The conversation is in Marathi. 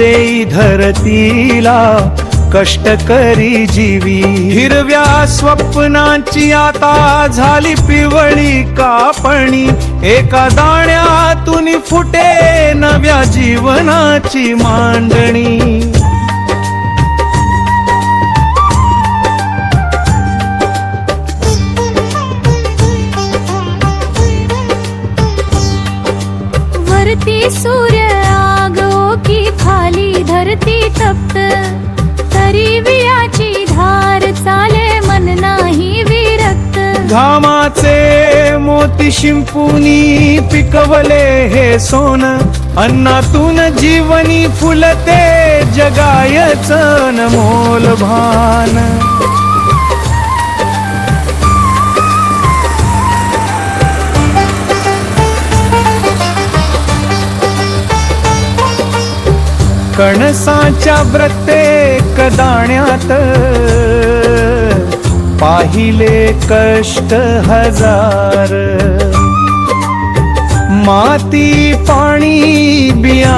देई धरतीला कष्टकरी जीवी। हिरव्या स्वप्नांची आता झाली पिवळी कापणी, एका दाण्यातून फुटे नव्या जीवनाची मांडणी। वरती सूर्य आगो की खाली धरती तप्त, तरी वियाची धार चाले मन नाही विरक्त। घामाचे मोती शिंपूनी पिकवले हे सोन, अन्नातून जीवनी फुलते जगायच अनमोल भान। कणसाच्या प्रत्येक दाण्यात पाहिले कष्ट हजार, माती पाणी बिया